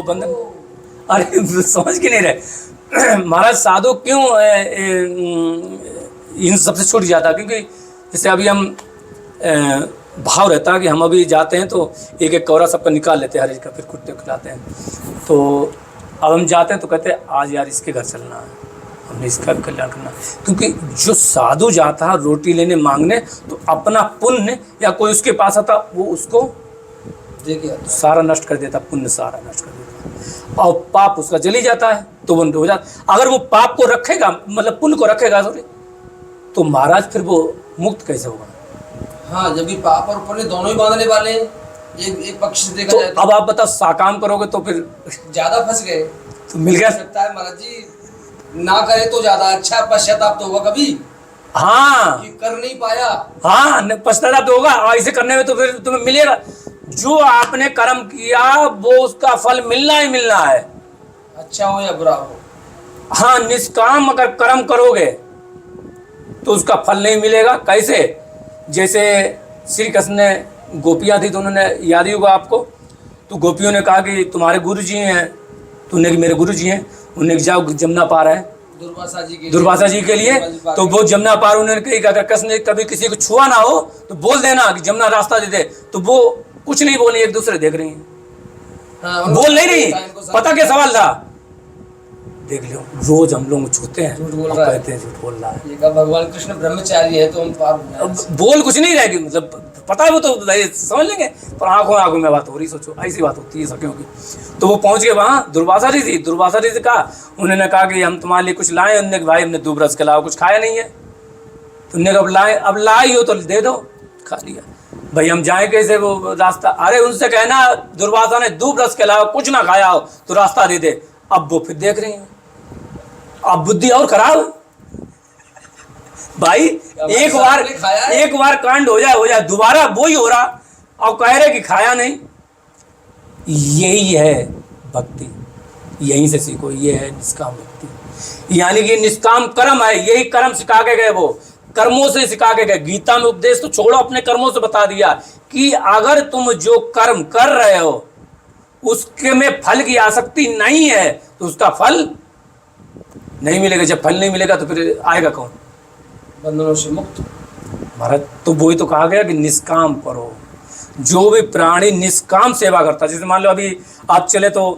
वो बंधन। अरे समझ के नहीं रहे महाराज, साधु क्यों इन सबसे छूट जाता? क्योंकि जैसे अभी हम भाव रहता है कि हम अभी जाते हैं तो एक एक कौरा सबका निकाल लेते हैं, हर एक का, फिर कुत्ते खिलाते हैं। तो अब हम जाते हैं तो कहते हैं आज यार इसके घर चलना है, हमने इसका कल्याण करना। क्योंकि जो साधु जाता है रोटी लेने मांगने, तो अपना पुण्य या कोई उसके पास आता वो उसको सारा नष्ट कर देता, पुण्य सारा नष्ट कर देता, और पाप उसका जली जाता है तो वो हो जाता। अगर वो पाप को रखेगा, मतलब पुण्य को रखेगा सॉरी, तो महाराज फिर वो मुक्त कैसे होगा? हाँ, जब भी पाप और पुण्य दोनों ही बांधने वाले हैं, एक पक्ष से देखा जाए तो अब आप बताओ साकाम करोगे तो फिर ज्यादा फंस गए तो मिल गया सकता है महाराज जी। ना करे तो ज्यादा अच्छा, पश्चाताप तो होगा कभी। हाँ, कि कर नहीं पाया, हाँ पश्चाताप तो होगा, और ऐसे करने में तो फिर तुम्हें मिलेगा। जो आपने कर्म किया वो उसका फल मिलना ही मिलना है, अच्छा हो या बुरा हो। हाँ, निष्काम अगर कर्म करोगे तो उसका फल नहीं मिलेगा। कैसे? जैसे श्री कृष्ण ने गोपियाँ थी तो उन्होंने, याद ही होगा आपको, तो गोपियों ने कहा कि तुम्हारे गुरु जी हैं, तो उन्हें मेरे गुरु जी हैं, उन्हें जाओ जमुना पार है दुर्वासा जी के लिए। तो वो जमुना पार उन्होंने कही, अगर कृष्ण ने कभी किसी को छुआ ना हो तो बोल देना कि जमुना रास्ता दे दे। तो वो कुछ नहीं बोली, एक दूसरे देख रही हैं, बोल नहीं रही, पता क्या सवाल था? देख लो, रोज हम लोग छूते हैं, झूठ बोल रहा है, कहते हैं झूठ बोल रहा है। ये भगवान कृष्ण ब्रह्मचारी है तो हम पार बोल कुछ नहीं रहेगी, मतलब पता है वो तो समझ लेंगे, पर आंखों आंखों में बात हो रही। सोचो ऐसी बात होती है सखियों की। तो वो पहुंच गए वहाँ, दुर्वासा जी थी, दुर्वासा जी से कहा, उन्होंने कहा कि हम तुम्हारे लिए कुछ लाए। उन्होंने भाई हमने दूब रस के अलावा कुछ खाया नहीं है। तो उन्होंने कहा अब लाई हो तो दे दो, खा लिया। भाई हम जाए कैसे वो रास्ता? अरे उनसे कहना दुर्वासा ने दूब रस के अलावा कुछ ना खाया हो तो रास्ता दे दे। अब वो फिर देख रही हैं, अब बुद्धि और खराब भाई। एक बार कांड हो जाए दोबारा वही हो रहा, अब कह रहे कि खाया नहीं। यही है भक्ति, यहीं से सीखो, ये है निष्काम भक्ति, यानी कि निष्काम कर्म है। यही कर्म सिखा के गए, वो कर्मों से सिखा के गए। गीता में उपदेश तो छोड़ो, अपने कर्मों से बता दिया कि अगर तुम जो कर्म कर रहे हो उसके में फल की आसक्ति नहीं है तो उसका फल नहीं मिलेगा। जब फल नहीं मिलेगा तो फिर आएगा कौन? बंधनों से मुक्त महाराज। तो वही तो कहा गया कि निष्काम करो। जो भी प्राणी निष्काम सेवा करता, जैसे मान लो अभी आप चले तो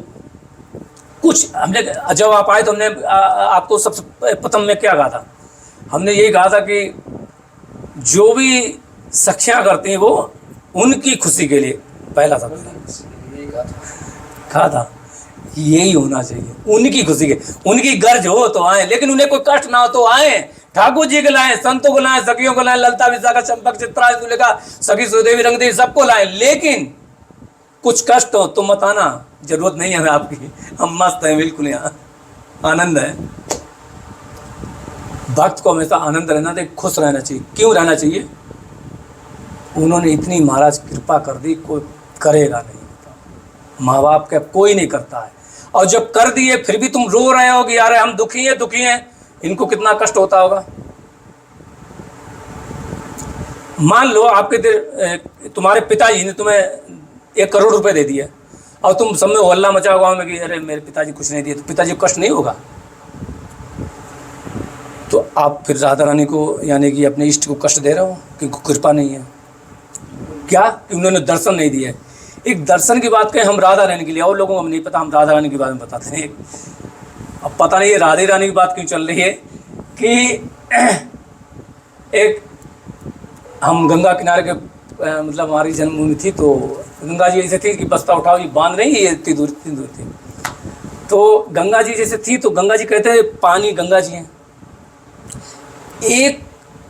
कुछ हमने, जब आप आए तो हमने आपको सबसे प्रथम में क्या कहा था? हमने यही कहा था कि जो भी सखियां करती हैं वो उनकी खुशी के लिए, पहला शब्द कहा था, यही होना चाहिए, उनकी खुशी के। उनकी गर्ज हो तो आए, लेकिन उन्हें कोई कष्ट ना हो तो आए। ठाकुर जी को लाए, संतों को लाए, सखियों को लाए, ललता विशाखा चंपक चित्रा तुलिका सखी सुदेवी रंगदेवी सबको लाए, लेकिन कुछ कष्ट हो तो मत आना। जरूरत नहीं है हमें आपकी, हम मस्त हैं बिल्कुल, यहाँ आनंद है। भक्त को हमेशा आनंद रहना चाहिए, खुश रहना चाहिए। क्यों रहना चाहिए? उन्होंने इतनी महाराज कृपा कर दी, कोई करेगा नहीं। माँ बाप का कोई नहीं करता है, और जब कर दिए फिर भी तुम रो रहे हो कि यार हम दुखी हैं, इनको कितना कष्ट होता होगा। मान लो आपके तुम्हारे पिताजी ने तुम्हें 1 करोड़ रुपए दे दिए और तुम सब में हल्ला मचा गाँव में कि अरे मेरे पिताजी कुछ नहीं दिए, तो पिताजी को कष्ट नहीं होगा? तो आप फिर राधा रानी को, यानी कि अपने इष्ट को कष्ट दे रहे हो कि कृपा नहीं है। क्या? कि उन्होंने दर्शन नहीं दिए। एक दर्शन की बात कहें हम राधा रानी के लिए, और लोगों को नहीं पता, हम राधा रानी के बारे में बताते हैं। अब पता नहीं है राधे रानी की बात क्यों चल रही है कि एक हम गंगा किनारे के, मतलब हमारी जन्मभूमि थी, तो गंगा जी ऐसे थी कि बस्ता उठाओ, ये बांध नहीं, ये इतनी दूर थी। तो गंगा जी जैसे थी, तो गंगा जी कहते हैं पानी गंगा जी हैं। एक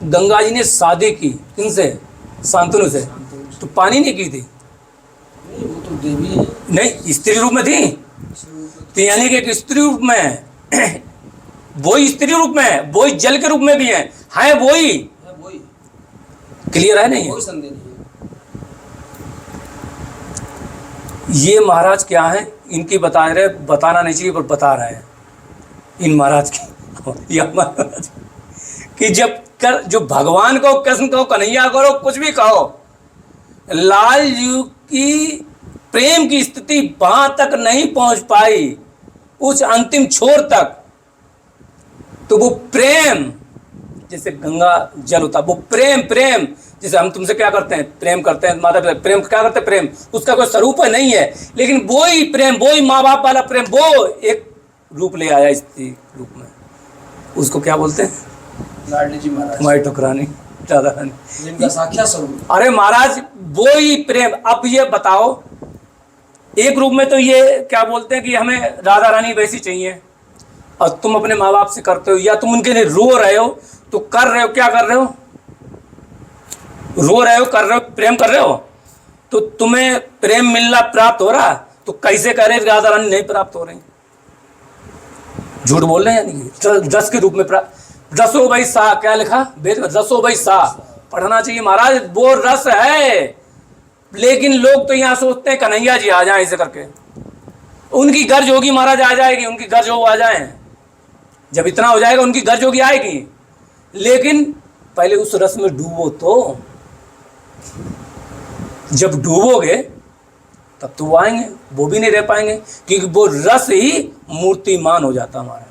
गंगा जी ने शादी की किनसे? शांतनु से, तो पानी नहीं की थी, वो तो देवी है। नहीं, स्त्री रूप में थी। तो यानी कि एक स्त्री रूप में है, वही स्त्री रूप में है, वही जल के रूप में भी है वही। क्लियर है नहीं? कोई संदेह नहीं है। ये महाराज क्या है, इनकी बताना नहीं चाहिए पर बता रहे हैं इन महाराज की, या महाराज कि जो भगवान को, कृष्ण को, कन्हैया करो, कुछ भी कहो, लाल जी की प्रेम की स्थिति वहां तक नहीं पहुंच पाई, उस अंतिम छोर तक, तो वो प्रेम जैसे गंगा जल होता, वो प्रेम प्रेम जैसे हम तुमसे क्या करते हैं, प्रेम करते हैं, माता पिता प्रेम क्या करते हैं, प्रेम उसका कोई स्वरूप नहीं है, लेकिन वो ही प्रेम, वो ही माँ बाप वाला प्रेम, वो एक रूप ले आया स्त्री रूप में, उसको क्या बोलते हैं, लाडली जी महाराज, माई ठुकरानी राधा रानी, जिनका साक्षात स्वरूप। अरे महाराज वो ही प्रेम। अब ये बताओ, एक रूप में तो ये क्या बोलते हैं कि हमें राधा रानी वैसी चाहिए, और तुम अपने माँ बाप से करते हो, या तुम उनके लिए रो रहे हो, तो कर रहे हो, क्या कर रहे हो, रो रहे हो, कर रहे हो, प्रेम कर रहे हो, तो तुम्हें प्रेम मिलना प्राप्त हो रहा, तो कैसे कह रहे राधा रानी नहीं प्राप्त हो रही, झूठ बोल रहे हैं, यानी रस के रूप में प्राप्त। रसो भाई सा क्या लिखा वेद में, रसो भाई सा पढ़ना चाहिए महाराज, वो रस है, लेकिन लोग तो यहाँ सोचते हैं कन्हैया जी आ जाए ऐसे करके, उनकी गर्ज होगी महाराज, आ जाएगी, उनकी गर्ज हो आ जाए, जब इतना हो जाएगा उनकी गर्ज होगी आएगी, लेकिन पहले उस रस में डूबो, तो जब डूबोगे तब तो वो आएंगे, वो भी नहीं रह पाएंगे, क्योंकि वो रस ही मूर्तिमान हो जाता हमारा,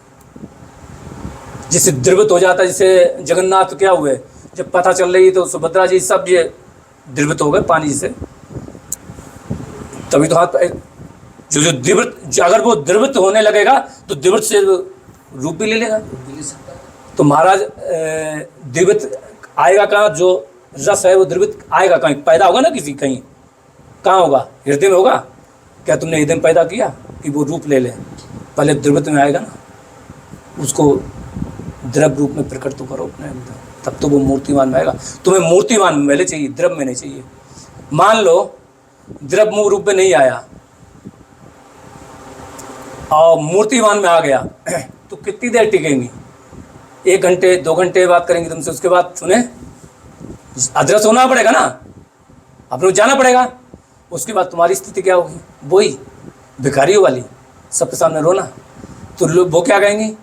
जैसे द्रवित हो जाता, जैसे जगन्नाथ क्या हुए, जब पता चल रही तो सुभद्रा जी सब ये द्रवित हो गए पानी से, तभी तो हाथ जो द्रवित, अगर वो द्रवित होने लगेगा तो द्रवित से रूप भी ले लेगा, तो महाराज द्रवित आएगा कहाँ, जो रस है वो द्रवित आएगा कहीं, पैदा होगा ना किसी कहीं, कहाँ होगा, हृदय में होगा, क्या तुमने हृदय में पैदा किया कि वो रूप ले ले, पहले द्रवित में आएगा ना, उसको द्रव रूप में प्रकट तो करो अपने अंदर, तब तो वो मूर्तिमान में आएगा। तुम्हें मूर्तिमान में पहले चाहिए, द्रव में नहीं चाहिए। मान लो द्रव मूल रूप में नहीं आया और मूर्तिमान में आ गया, तो कितनी देर टिकेंगी, 1 घंटे 2 घंटे बात करेंगे तुमसे, उसके बाद सुने अदृश्य होना पड़ेगा ना, अपने जाना पड़ेगा, उसके बाद तुम्हारी स्थिति क्या होगी, वही भिखारियों वाली, सबके सामने रोना, तो लोग वो क्या कहेंगे,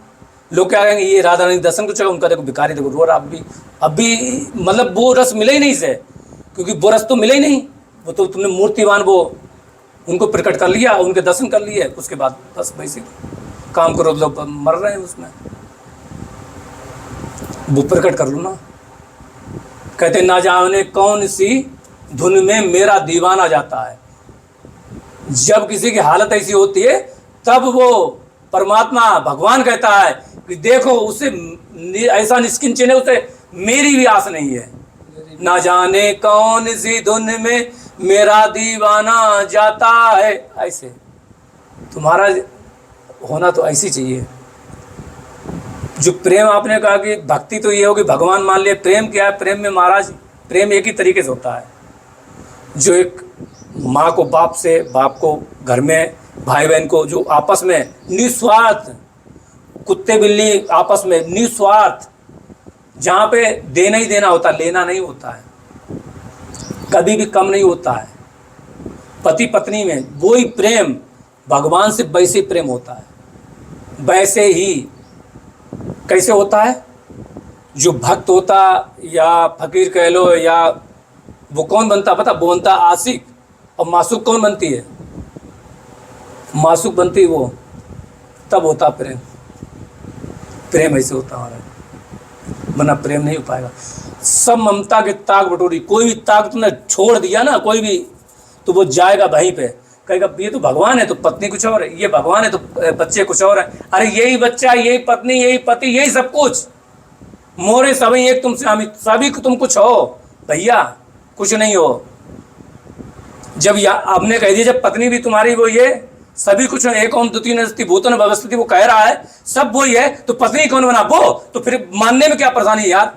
लोग क्या कहेंगे, ये राधा रानी दर्शन को चला, उनका देखो भिखारी देखो रो रहा, अब भी मतलब वो रस मिले ही नहीं इसे, क्योंकि वो रस तो मिले ही नहीं, वो तो तुमने मूर्तिमान वो उनको प्रकट कर लिया, उनके दर्शन कर लिए, उसके बाद बस वैसे काम करो, लोग मर रहे हैं उसमें, वो प्रकट कर लो ना। कहते ना जाने कौन सी धुन में मेरा दीवाना जाता है, जब किसी की हालत ऐसी होती है तब वो परमात्मा भगवान कहता है कि देखो उसे ऐसा निष्किंचन है, उसे मेरी भी आस नहीं है, ना जाने कौन सी धुन में मेरा दीवाना जाता है, ऐसे तुम्हारा होना तो ऐसी चाहिए। जो प्रेम आपने कहा कि भक्ति तो ये होगी भगवान मान लिया, प्रेम क्या है, प्रेम में महाराज प्रेम एक ही तरीके से होता है, जो एक माँ को बाप से, बाप को घर में भाई बहन को, जो आपस में निस्वार्थ, कुत्ते बिल्ली आपस में निस्वार्थ, जहाँ पे देना ही देना होता है, लेना नहीं होता है, कभी भी कम नहीं होता है, पति पत्नी में वही प्रेम भगवान से वैसे प्रेम होता है, वैसे ही कैसे होता है, जो भक्त होता या फकीर कह लो, या वो कौन बनता पता, वो बनता आशिक, और मासूक कौन बनती है, मासूक बनती वो, तब होता प्रेम, प्रेम ऐसे होता हमारा, वरना प्रेम नहीं हो पाएगा। सब ममता के ताक बटोरी, कोई भी ताक तुमने छोड़ दिया ना कोई भी, तो वो जाएगा वहीं पे, कहेगा ये तो भगवान है तो पत्नी कुछ और है, ये भगवान है तो बच्चे कुछ और है, अरे यही बच्चा, यही पत्नी, यही पति, यही सब कुछ, मोरे सभी एक तुमसे, हम सभी तुम कुछ हो भैया, कुछ नहीं हो। जब आपने कह दिया जब पत्नी भी तुम्हारी वो ये सभी कुछ एक ओम द्वितीय नस्ति भूतन व्यवस्थिति, वो कह रहा है सब वही है, तो पत्नी कौन बना वो, तो फिर मानने में क्या परेशानी है यार,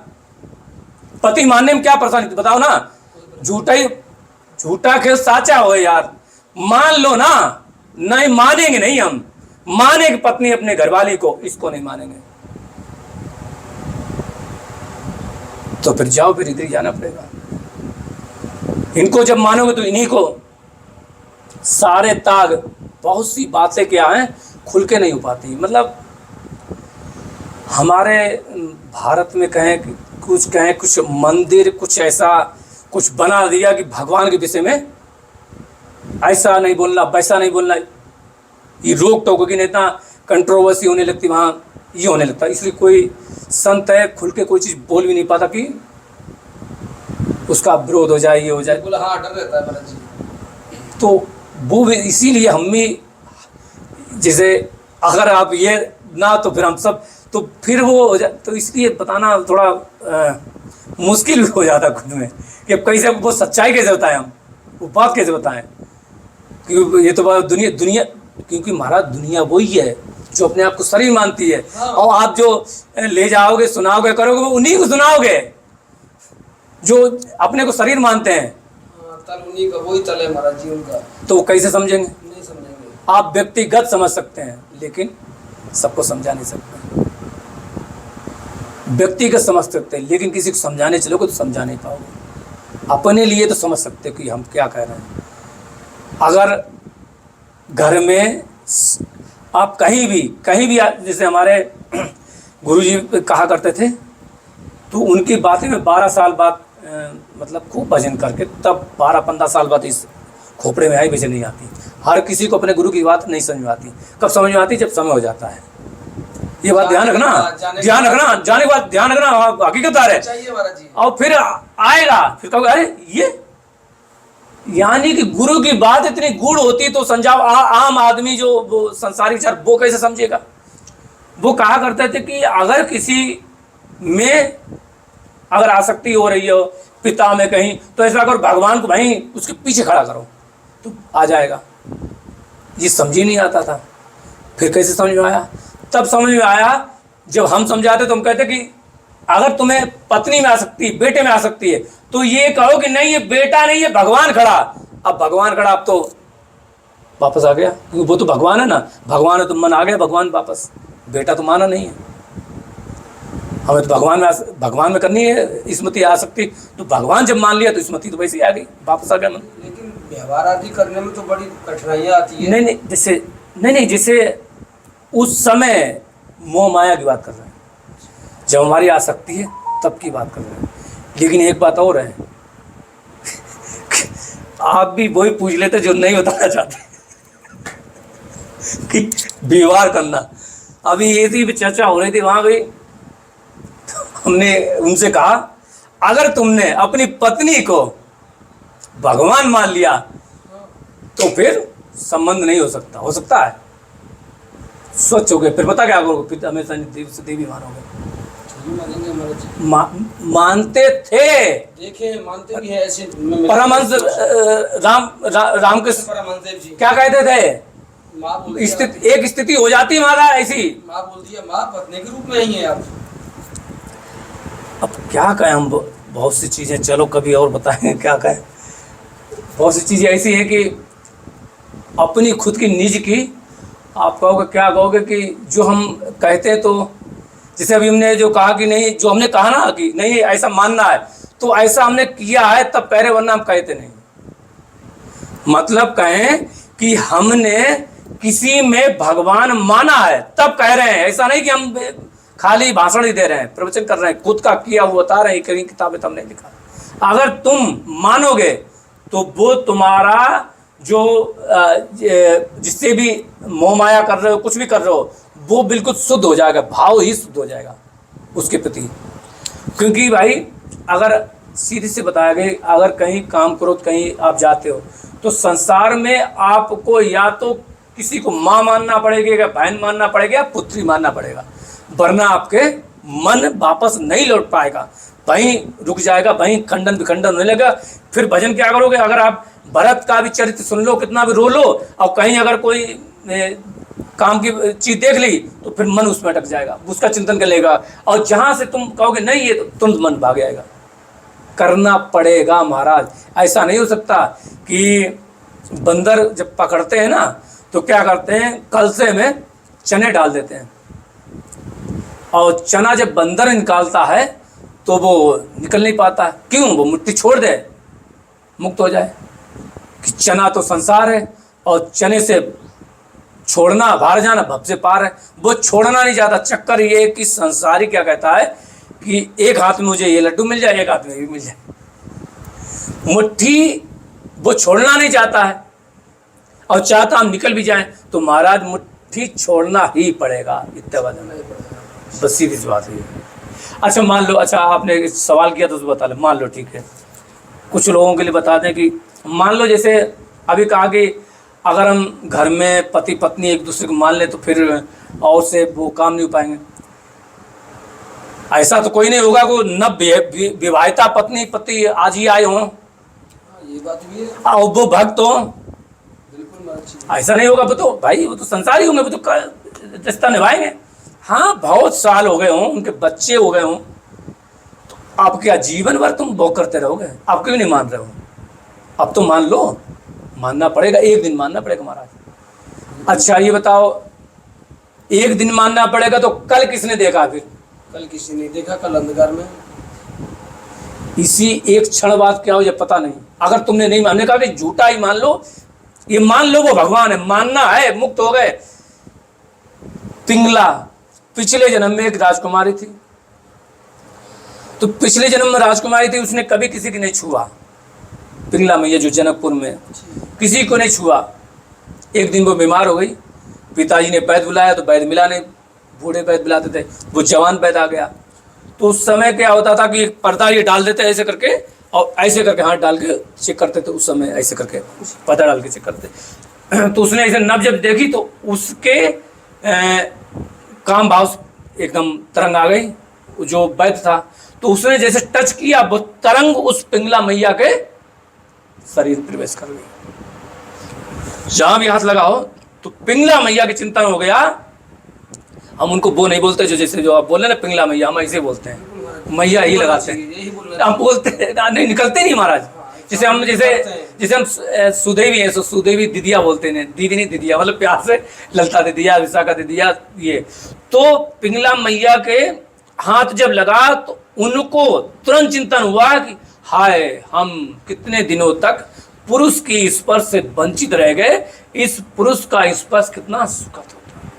पति मानने में क्या परेशानी बताओ ना, झूठा खेल साचा हो यार, मान लो ना, नहीं मानेंगे नहीं, हम मानेंगे पत्नी अपने घरवाली को, इसको नहीं मानेंगे, तो फिर जाओ, फिर इधर जाना पड़ेगा। इनको जब मानोगे तो इन्हीं को सारे ताग, बहुत सी बातें क्या हैं खुल के नहीं हो पाती, मतलब हमारे भारत में कहें कुछ मंदिर, कुछ ऐसा कुछ बना दिया कि भगवान के विषय में ऐसा नहीं बोलना, वैसा नहीं बोलना, ये रोक टोक की नहीं, इतना कंट्रोवर्सी होने लगती वहाँ, ये होने लगता। इसलिए कोई संत है खुल के कोई चीज़ बोल भी नहीं पाता कि उसका विरोध हो जाए, ये हो जाए। बिल्कुल, हाँ, डर रहता है महाराज जी। तो वो भी इसीलिए हम भी, जैसे अगर आप ये ना तो फिर हम सब, तो फिर वो हो जाए, तो इसलिए बताना थोड़ा मुश्किल भी हो जाता है खुद में कि अब कैसे वो सच्चाई कैसे बताएं, हम वो बात कैसे बताएं। क्योंकि ये तो बात दुनिया, क्योंकि महाराज दुनिया वही है जो अपने आप को शरीर मानती है, हाँ। और आप जो ले जाओगे, सुनाओगे, करोगे, वो उन्हीं को सुनाओगे जो अपने को शरीर मानते हैं। हाँ, तल उन्हीं का, वही तल है महाराज जी उनका। तो वो कैसे समझेंगे? नहीं समझेंगे। आप व्यक्तिगत समझ सकते हैं लेकिन सबको समझा नहीं सकते। व्यक्तिगत समझ सकते हैं लेकिन किसी को समझाने चलोगे तो समझा नहीं पाओगे। अपने लिए तो समझ सकते हो कि हम क्या कह रहे हैं। अगर घर में आप कहीं भी जैसे हमारे गुरुजी कहा करते थे, तो उनकी बातें में 12 साल बाद मतलब खूब भजन करके तब 12-15 साल बाद इस खोपड़े में आई भजन नहीं आती। हर किसी को अपने गुरु की बात नहीं समझ में आती। कब समझ में आती? जब समय हो जाता है। ये बात ध्यान रखना, ध्यान रखना, जाने के बाद ध्यान रखना, हकीकत आ रहे चाहिए महाराज जी। और फिर आएगा, फिर कहोगे अरे ये, यानी कि गुरु की बात इतनी गूढ़ होती तो संजाब आम आदमी जो वो संसारी विचार वो कैसे समझेगा। वो कहा करते थे कि अगर किसी में अगर आसक्ति हो रही हो पिता में कहीं, तो ऐसा करो भगवान को भाई उसके पीछे खड़ा करो तो आ जाएगा। ये समझ ही नहीं आता था। फिर कैसे समझ में आया? तब समझ में आया जब हम समझाते तो हम कहते कि अगर तुम्हें पत्नी में आ सकती है, बेटे में आ सकती है, तो ये कहो कि नहीं ये बेटा नहीं है भगवान खड़ा। अब भगवान खड़ा, अब तो वापस आ गया, क्योंकि वो तो भगवान है ना, भगवान है तो मन आ गया भगवान वापस। बेटा तो माना नहीं है, हमें तो भगवान में करनी है स्मृति आ सकती, तो भगवान जब मान लिया तो स्मृति तो वैसे ही आ गई, वापस आ गया मन। लेकिन व्यवहार आदि करने में तो बड़ी कठिनाइयाँ आती है। नहीं, जैसे उस समय मोह माया की बात कर रहे हैं, जब हमारी आसक्ति है तब की बात कर रहे हैं। लेकिन एक बात और है आप भी वही पूछ लेते जो नहीं बताना चाहते कि व्यवहार करना। अभी ये थी चर्चा हो रही थी वहां गई, हमने उनसे कहा अगर तुमने अपनी पत्नी को भगवान मान लिया तो फिर संबंध नहीं हो सकता है, स्वच्छ हो गए, फिर पता क्या करोगे, फिर हमेशा देवी मानोगे। मानेंगे महाराज जी। मानते थे, देखे मानते भी है ऐसे। परमहंस रामकृष्ण परमहंस देव जी क्या कहते थे? माँ बोल दिया, एक स्थिति हो जाती महाराज ऐसी, माँ बोल दिया, माँ पत्नी के रूप में ही है आप। अब क्या कहें हम, बहुत सी चीज़ें, चलो कभी और बताएं क्या कहें। बहुत सी चीज़ें ऐसी हैं कि अपनी खुद की निज की, आप कहोगे क्या कहोगे कि जो हम कहते हैं, तो जैसे अभी हमने जो कहा कि नहीं, जो हमने कहा ना कि नहीं ऐसा मानना है, तो ऐसा हमने किया है तब कह रहे, वरना हम कहते नहीं। मतलब कहें कि हमने किसी में भगवान माना है तब कह रहे हैं, ऐसा नहीं कि हम खाली भाषण ही दे रहे हैं, प्रवचन कर रहे हैं, खुद का किया वो बता रहे हैं, कहीं किताबें तो हमने लिखा। अगर तुम मानोगे तो वो तुम्हारा जो जिससे भी मोह माया कर रहे हो, कुछ भी कर रहे हो, वो बिल्कुल शुद्ध हो जाएगा, भाव ही शुद्ध हो जाएगा उसके प्रति। क्योंकि भाई अगर सीधे से बताया गया, अगर कहीं काम करो, कहीं आप जाते हो, तो संसार में आपको या तो किसी को माँ मानना पड़ेगा, या बहन मानना पड़ेगा, या पुत्री मानना पड़ेगा, वरना आपके मन वापस नहीं लौट पाएगा, वहीं रुक जाएगा, वहीं खंडन विखंडन होने लगेगा। फिर भजन क्या करोगे? अगर आप भरत का भी चरित्र सुन लो, कितना भी रो लो, और कहीं अगर कोई काम की चीज देख ली तो फिर मन उसमें अटक जाएगा, उसका चिंतन कर लेगा, और जहां से तुम कहोगे नहीं ये, तो तुम मन भाग जाएगा। करना पड़ेगा महाराज, ऐसा नहीं हो सकता कि बंदर जब पकड़ते हैं ना तो क्या करते हैं, कलसे में चने डाल देते हैं, और चना जब बंदर निकालता है तो वो निकल नहीं पाता। क्यों? वो मिट्टी छोड़ दे, मुक्त हो जाए। कि चना तो संसार है, और चने से छोड़ना, बाहर जाना, भव से पार है। वो छोड़ना नहीं चाहता। चक्कर ये कि संसारी क्या कहता है कि एक हाथ में मुझे ये लड्डू मिल जाए, एक हाथ में ये मिल जाए, मुट्ठी वो छोड़ना नहीं चाहता है। और चाहता हम निकल भी जाएं तो महाराज मुट्ठी छोड़ना ही पड़ेगा, इतने वाले में बस सीधी सी बात है। अच्छा मान लो, अच्छा आपने सवाल किया तो बता ले, मान लो ठीक है, कुछ लोगों के लिए बता दें कि मान लो जैसे अभी कहा कि अगर हम घर में पति पत्नी एक दूसरे को मान ले तो फिर और से वो काम नहीं हो पाएंगे। ऐसा तो कोई नहीं होगा को न विवाहिता पत्नी पति आज ही आए हों ये बात भी है, और वो भक्त हो, बिल्कुल महाराज जी। ऐसा नहीं होगा। वो तो भाई वो तो संसारी होंगे, वो तो रिश्ता निभाएंगे। हाँ बहुत साल हो गए हों, उनके बच्चे हो गए हों, तो अब क्या जीवन भर तुम वो करते रहोगे? आप क्यों नहीं मान रहे हो? अब तो मान लो, मानना पड़ेगा, एक दिन मानना पड़ेगा महाराज। अच्छा ये बताओ, एक दिन मानना पड़ेगा तो कल किसने देखा? फिर कल किसी ने देखा, कल अंधकार में। इसी एक क्षण बाद क्या हो जाए पता नहीं। अगर तुमने नहीं मानने कहा कि झूठा ही मान लो, ये मान लो वो भगवान है, मानना है, मुक्त हो गए। पिंगला पिछले जन्म में एक राजकुमारी थी, तो पिछले जन्म में राजकुमारी थी, उसने कभी किसी की नहीं छुआ। पिंगला मैया जो जनकपुर में, किसी को नहीं छुआ। एक दिन वो बीमार हो गई, पिताजी ने वैद्य बुलाया तो वैद्य मिला नहीं, बूढ़े वैद्य बुलाते थे, वो जवान वैद्य आ गया। तो उस समय क्या होता था कि पर्दा ये डाल देते ऐसे करके, और ऐसे करके हाथ डाल के चेक करते थे। उस समय ऐसे करके पर्दा डाल के चेक करते। तो उसने ऐसे नब जब देखी तो उसके काम भाव एकदम तरंग आ गई, जो वैद्य था। तो उसने जैसे टच किया, वो तरंग उस पिंगला मैया के शरीर प्रवेश कर गई। जहां भी हाथ लगाओ तो पिंगला मैया की चिंतन हो गया। हम उनको वो नहीं बोलते जो जैसे जो आप बोल रहे ना पिंगला मैया, हम ऐसे बोलते हैं, मैया ही लगाते हैं, हम बोलते हैं नहीं, निकलते नहीं महाराज। जैसे हम जैसे हम सुदेवी हैं, तो सुदेवी दीदिया बोलते हैं, दीदी नहीं दीदिया, मतलब प्यार से ललता दीदिया, विशाखा दीदिया। ये तो पिंगला मैया के हाथ जब लगा तो उनको तुरंत चिंतन हुआ कि हाय, हम कितने दिनों तक पुरुष की स्पर्श से वंचित रह गए, इस पुरुष का स्पर्श कितना सुखद होता है।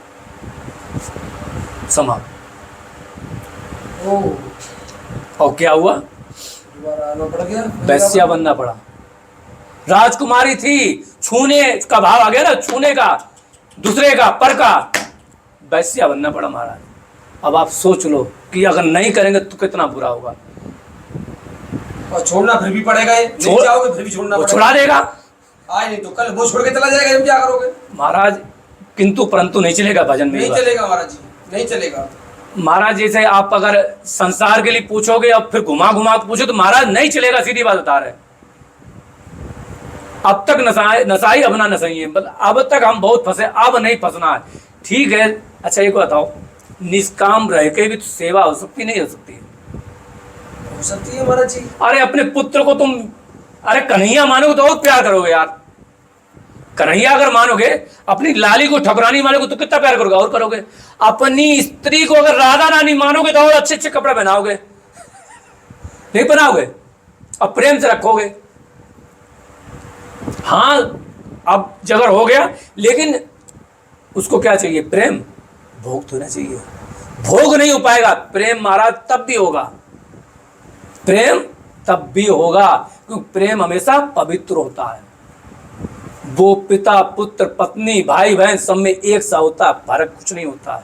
समा और क्या हुआ? दोबारा आना पड़ गया, वैश्या बनना पड़ा। राजकुमारी थी, छूने का भाव आ गया ना, छूने का, दूसरे का, पर का, वैश्या बनना पड़ा महाराज। अब आप सोच लो कि अगर नहीं करेंगे तो कितना बुरा होगा। और छोड़ना फिर भी पड़ेगा, ये नहीं चाहोगे फिर भी छोड़ना वो पड़ेगा। छुड़ा देगा आज नहीं तो कल वो छोड़ के चला जाएगा, हम क्या करोगे महाराज? किंतु परंतु नहीं चलेगा भजन में, नहीं चलेगा महाराज जी, नहीं चलेगा महाराज। जैसे आप अगर संसार के लिए पूछोगे और फिर घुमा घुमा के पूछो तो महाराज नहीं चलेगा, सीधी बात बता रहे। अब तक नसाई अब ना नसाई है, मतलब अब तक हम बहुत फंसे, अब नहीं फंसना है, ठीक है। अच्छा एक बताओ, निष्काम रह के भी तो सेवा हो सकती नहीं हो सकती? हो सकती है महाराज जी। अरे अपने पुत्र को तुम, अरे कन्हैया मानोगे तो और प्यार करोगे यार। कन्हैया अगर मानोगे, अपनी लाली को ठकुरानी मानोगे तो कितना प्यार करोगे और करोगे। अपनी स्त्री को अगर राधा रानी मानोगे तो और अच्छे अच्छे कपड़े पहनाओगे, नहीं पहनाओगे? अब प्रेम से रखोगे। हाँ अब जगर हो गया, लेकिन उसको क्या चाहिए? प्रेम। भोग तो होना चाहिए। भोग नहीं हो पाएगा, प्रेम महाराज तब भी होगा, प्रेम तब भी होगा, क्योंकि प्रेम हमेशा पवित्र होता है। वो पिता पुत्र पत्नी भाई बहन सब में एक सा होता है, फर्क कुछ नहीं होता है।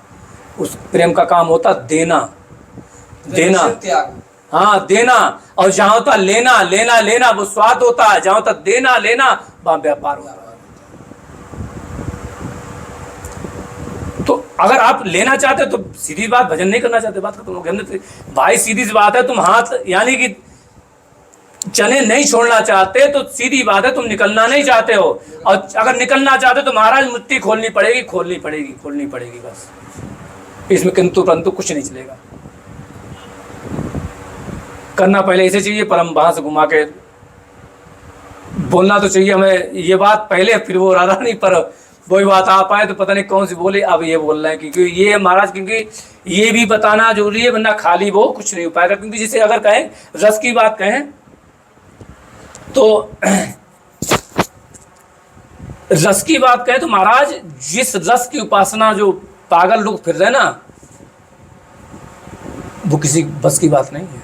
उस प्रेम का काम होता देना, देना, हाँ देना। और जहां होता लेना लेना लेना, वो स्वाद होता है। जहां होता देना लेना, वहां व्यापार होता है। तो अगर आप लेना चाहते हो तो सीधी बात, भजन नहीं करना चाहते, बात खत्म हो गई। भाई सीधी सी बात है, तुम हाथ यानी कि चने नहीं छोड़ना चाहते तो सीधी बात है, तुम निकलना नहीं चाहते हो। और अगर निकलना चाहते हो तो महाराज मुट्ठी खोलनी पड़ेगी, खोलनी पड़ेगी, खोलनी पड़ेगी, बस। इसमें किंतु परंतु कुछ नहीं चलेगा। करना पहले इसे चाहिए, पर हम वहां से घुमा के बोलना तो चाहिए हमें ये बात पहले, फिर वो राधा नहीं, पर वही बात आ पाए तो पता नहीं कौन सी बोली, अब ये बोल रहे हैं। क्योंकि ये महाराज, क्योंकि ये भी बताना जरूरी है, वरना खाली वो कुछ नहीं हो पाएगा। क्योंकि जैसे अगर कहें रस की बात कहें तो रस की बात कहें तो महाराज, जिस रस की उपासना जो पागल लोग फिर रहे ना, वो किसी बस की बात नहीं है।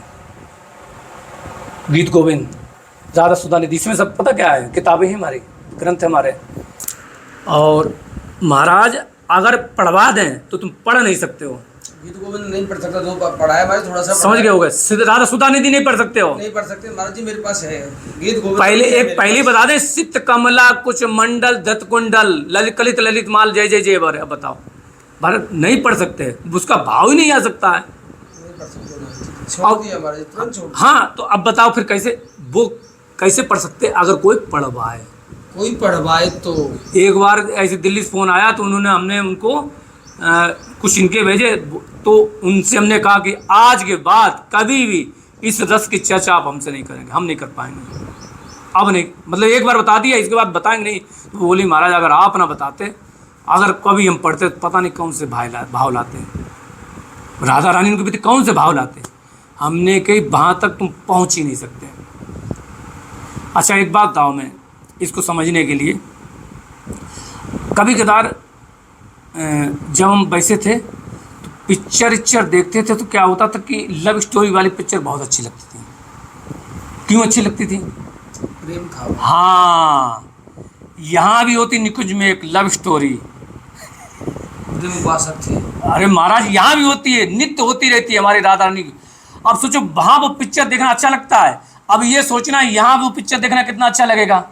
गीत गोविंद, राधा सुधा निधि, इसमें सब पता क्या है, किताबें ही हमारी, ग्रंथ हमारे, और महाराज अगर पढ़वा दें तो तुम पढ़ नहीं सकते हो। गीत गोविंद नहीं पढ़ सकता, जो पढ़ा है महाराज थोड़ा सा समझ गए होगे। राधा सुधा निधि नहीं पढ़ सकते हो। नहीं पढ़ सकते महाराज जी, मेरे पास है गीत गोविंद। पहले बता दें, सित कमला कुछ मंडल धत कुंडल ललित कलित ललित माल जय जय जय बर। अब बताओ भारत नहीं पढ़ सकते, उसका भाव ही नहीं आ सकता है। नहीं पढ़ सकते महाराज, छोड़ दिया महाराज, तुरंत छोड़ दिया। हाँ तो अब बताओ फिर कैसे वो कैसे पढ़ सकते अगर कोई पढ़वाए। कोई पढ़वाए तो एक बार ऐसे दिल्ली से फ़ोन आया तो हमने उनको कुछ इनके भेजे, तो उनसे हमने कहा कि आज के बाद कभी भी इस रस की चर्चा आप हमसे नहीं करेंगे, हम नहीं कर पाएंगे। अब नहीं, मतलब एक बार बता दिया, इसके बाद बताएंगे नहीं। तो बोली महाराज अगर आप ना बताते, अगर कभी हम पढ़ते तो पता नहीं कौन से भाव लाते, राधा रानी के प्रति कौन से भाव लाते। हमने कही वहाँ तक तुम पहुँच ही नहीं सकते। अच्छा एक बात बताओ, मैं इसको समझने के लिए कभी कदार जब हम बैसे थे तो पिक्चर देखते थे, तो क्या होता था कि लव स्टोरी वाली पिक्चर बहुत अच्छी लगती थी। क्यों अच्छी लगती थी? प्रेम खाओ। हाँ, यहाँ भी होती निकुंज में एक लव स्टोरी। उपासक थी। अरे महाराज यहाँ भी होती है, नित्य होती रहती है हमारी राधा रानी की। अब सोचो वहाँ वो पिक्चर देखना अच्छा लगता है, अब ये सोचना यहाँ वो पिक्चर देखना कितना अच्छा लगेगा।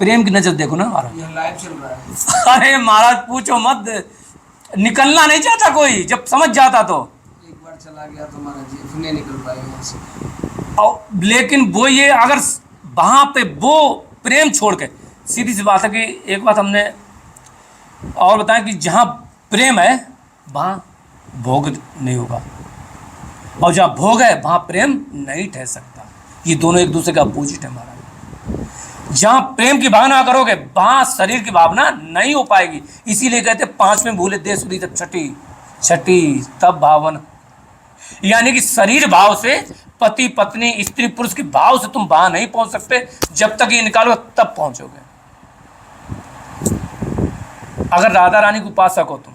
प्रेम की नजर देखो ना महाराज, यह लाइव चल रहा है। अरे महाराज पूछो मत, निकलना नहीं चाहता कोई, जब समझ जाता तो। एक बार चला गया तो महाराज जी फिर नहीं निकल पाएगा यहाँ से। और लेकिन वो ये अगर वहाँ पे वो प्रेम छोड़ के, सीधी सी बात है कि एक बात हमने और बताया कि जहाँ प्रेम है वहाँ भोग नहीं होगा, और जहाँ भोग है वहाँ प्रेम नहीं ठहर सकता। ये दोनों एक दूसरे का अपोजिट है महाराज। जहाँ प्रेम की भावना करोगे वहाँ शरीर की भावना नहीं हो पाएगी। इसीलिए कहते पांचवें भूले दे सुधी तब छठी तब भावन, यानी कि शरीर भाव से, पति पत्नी स्त्री पुरुष के भाव से तुम वहां नहीं पहुंच सकते। जब तक ये निकालो तब पहुंचोगे। अगर राधा रानी को उपासक हो तुम,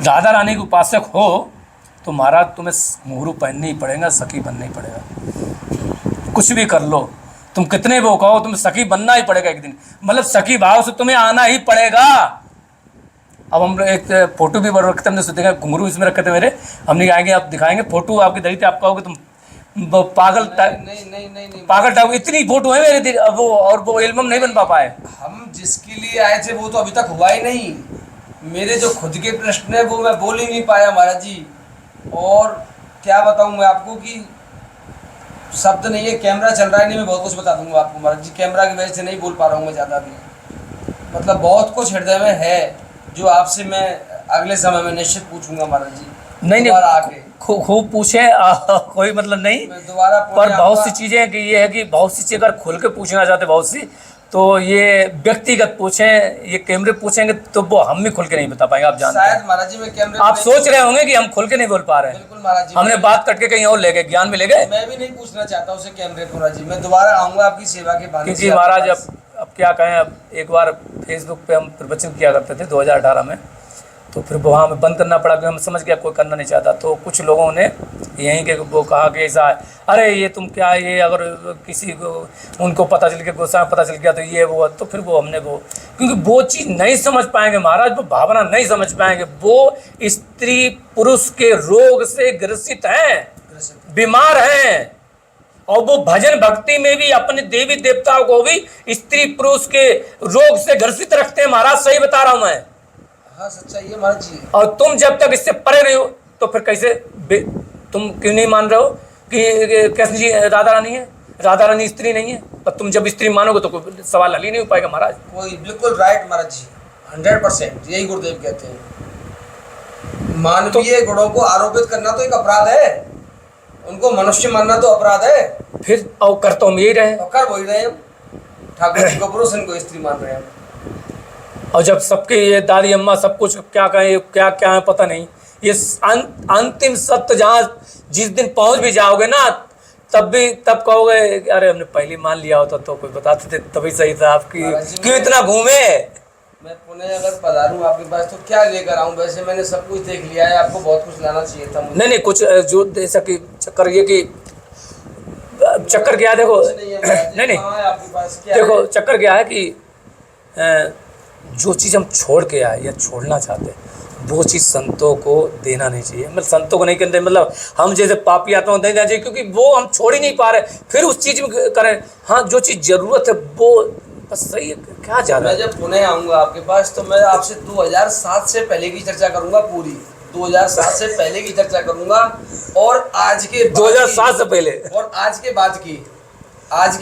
राधा रानी के उपासक हो तो महाराज तुम्हें घुंघरू पहनना ही पड़ेगा, सखी बनना ही पड़ेगा। कुछ भी कर लो, तुम कितने वो कहो, तुम्हें सखी बनना ही पड़ेगा एक दिन। मतलब सखी भाव से तुम्हें आना ही पड़ेगा। अब हम एक फोटो भी रखते, हमने देखा घुंघरू इसमें रखे थे मेरे, हमने आएंगे आप दिखाएंगे फोटो आपकी दही पे, आप कहोगे तुम पागल टाइप। नहीं पागल टाइप, इतनी फोटो है मेरे वो, और वो एल्बम नहीं बन पाए। हम जिसके लिए आए थे वो तो अभी तक हुआ ही नहीं। मेरे जो खुद के प्रश्न है वो मैं बोल ही नहीं पाया महाराज जी। और क्या बताऊं मैं आपको कि शब्द नहीं है, कैमरा चल रहा है, नहीं मैं बहुत कुछ बता दूंगा आपको महाराज जी। कैमरा की वजह से नहीं बोल पा रहा हूँ मैं ज़्यादा भी, मतलब बहुत कुछ हृदय में है जो आपसे मैं अगले समय में निश्चित पूछूंगा महाराज जी। नहीं आके खूब पूछे, कोई मतलब नहीं, दोबारा। पर बहुत सी चीज़ें कि ये है कि बहुत सी चीज़ें अगर खुल के पूछना चाहते बहुत सी, तो ये व्यक्तिगत पूछें, ये कैमरे पूछेंगे तो वो हम भी खुल के नहीं बता पाएंगे। आप जानते हैं शायद महाराज जी मैं कैमरे, आप सोच रहे होंगे कि हम खुल के नहीं बोल पा रहे हैं। बिल्कुल महाराज जी, हमने बात करके कहीं और ले गए, ज्ञान में ले गए। मैं भी नहीं पूछना चाहता उसे कैमरे पर महाराज जी। मैं दोबारा आऊँगा आपकी सेवा के बहाने से। क्योंकि महाराज अब क्या कहें, अब एक बार फेसबुक पे हम प्रवचन किया करते थे 2018 में, तो फिर वहाँ हमें बंद करना पड़ा क्योंकि हम समझ गया कोई करना नहीं चाहता। तो कुछ लोगों ने यहीं के वो कहा कि ऐसा है, अरे ये तुम क्या, ये अगर किसी को उनको पता चल गया, गुस्सा में पता चल गया तो ये वो, तो फिर वो हमने वो, क्योंकि वो चीज़ नहीं समझ पाएंगे महाराज, वो भावना नहीं समझ पाएंगे। वो स्त्री पुरुष के रोग से ग्रसित हैं, बीमार हैं, और वो भजन भक्ति में भी अपने देवी देवताओं को भी स्त्री पुरुष के रोग से ग्रसित रखते हैं महाराज। सही बता रहा हूँ मैं। हाँ सच्चाई है महाराज जी। और तुम जब तक इससे परे रहे हो तो फिर कैसे, तुम क्यों नहीं मान रहे हो कि कृष्ण जी राधा रानी है, राधा रानी स्त्री नहीं है? पर तुम जब स्त्री मानोगे तो कोई सवाल हल ही नहीं हो पाएगा महाराज। कोई बिल्कुल राइट महाराज जी, 100% यही गुरुदेव कहते हैं। मानवीय गुणों को आरोपित करना तो एक अपराध है, उनको मनुष्य मानना तो अपराध है। फिर और कर तो हम यही रहे, और कर वही रहे हम, ठाकुर जी को पुरुष, इनको स्त्री मान रहे हैं। और जब सबके ये दादी अम्मा सब कुछ क्या कहें, क्या क्या है पता नहीं, ये अंतिम सत्य जहाँ जिस दिन पहुँच भी जाओगे ना, तब कहोगे अरे हमने पहले मान लिया होता तो कोई बताते थे तभी सही था। आपकी क्यों इतना घूमे? मैं पुणे अगर पधारूं आपके पास तो क्या लेकर आऊं? वैसे मैंने सब कुछ देख लिया है, आपको बहुत कुछ लाना चाहिए था मुझे। नहीं कुछ जो जैसा कि चक्कर ये कि चक्कर क्या है देखो, कुछ नहीं है महाराज जी, नहीं नहीं कहाँ है आपके पास, क्या देखो है? चक्कर क्या है कि जो चीज़ हम छोड़ के आए या छोड़ना चाहते हैं वो चीज़ संतों को देना नहीं चाहिए, मतलब संतों को नहीं करते, मतलब हम जैसे पापी आत्माओं को नहीं देना चाहिए, क्योंकि वो हम छोड़ ही नहीं पा रहे, फिर उस चीज़ में करें। हाँ जो चीज़ ज़रूरत है वो बस सही है, क्या ज़्यादा मैं जब पुणे आऊँगा आपके पास तो मैं आपसे 2007 से पहले की चर्चा करूँगा, पूरी 2007 से पहले की चर्चा करूँगा, और आज के बाद 2007 से पहले, की, और आज के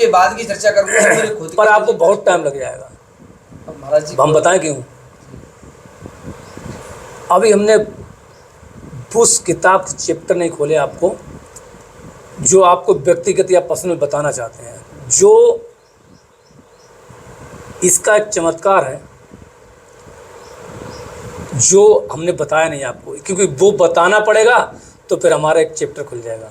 बाद की चर्चा करूँगा मेरे खुद पर आपको बहुत टाइम लग जाएगा। महाराज जी हम बताएं क्यों? अभी हमने उस किताब के चैप्टर नहीं खोले आपको जो आपको व्यक्तिगत या पर्सनल बताना चाहते हैं, जो इसका एक चमत्कार है जो हमने बताया नहीं आपको, क्योंकि वो बताना पड़ेगा तो फिर हमारा एक चैप्टर खुल जाएगा।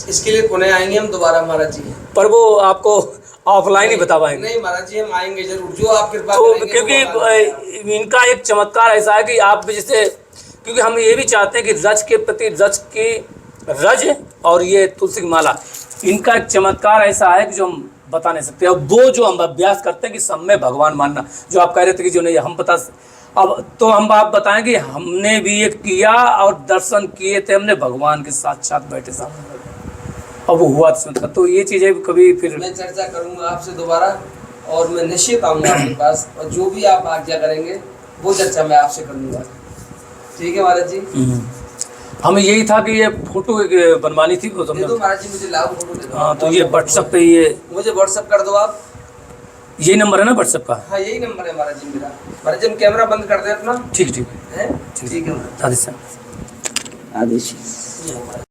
इसके लिए पुणे आएंगे हम दोबारा महाराज जी, पर वो आपको ऑफलाइन ही बता पाएंगे। नहीं महाराज जी हम आएंगे जरूर, जो आप कृपा तो करेंगे क्योंकि इनका एक चमत्कार ऐसा है कि आप जैसे, क्योंकि हम ये भी चाहते हैं कि रज के प्रति रज और ये तुलसी की माला, इनका एक चमत्कार ऐसा है कि जो हम बता नहीं सकते। अब वो जो हम अभ्यास करते हैं कि सब में भगवान मानना, जो आप कह रहे थे कि जो नहीं हम बता, अब तो हम आप बताएं कि हमने भी एक किया और दर्शन किए थे हमने भगवान के साथ बैठे सामने, अब वो हुआ चमत्कार। तो ये चीज़ें कभी फिर मैं चर्चा करूंगा आपसे दोबारा, और मैं निश्चित आऊंगा आपके पास, और जो भी आप आज्ञा करेंगे वो चर्चा मैं आपसे करूंगा। ठीक है महाराज जी। हमें यही था कि ये फोटो बनवानी थी, वो दे दो महाराज जी, मुझे लाओ फोटो दे दो। हाँ तो ये व्हाट्सएप पे ये मुझे व्हाट्सएप कर दो आप। यही नंबर है ना व्हाट्सएप का? हाँ यही नंबर है महाराज जी मेरा। महाराज जी हम कैमरा बंद कर दें अपना। ठीक है ठीक है महाराज। आदेश। आदेश।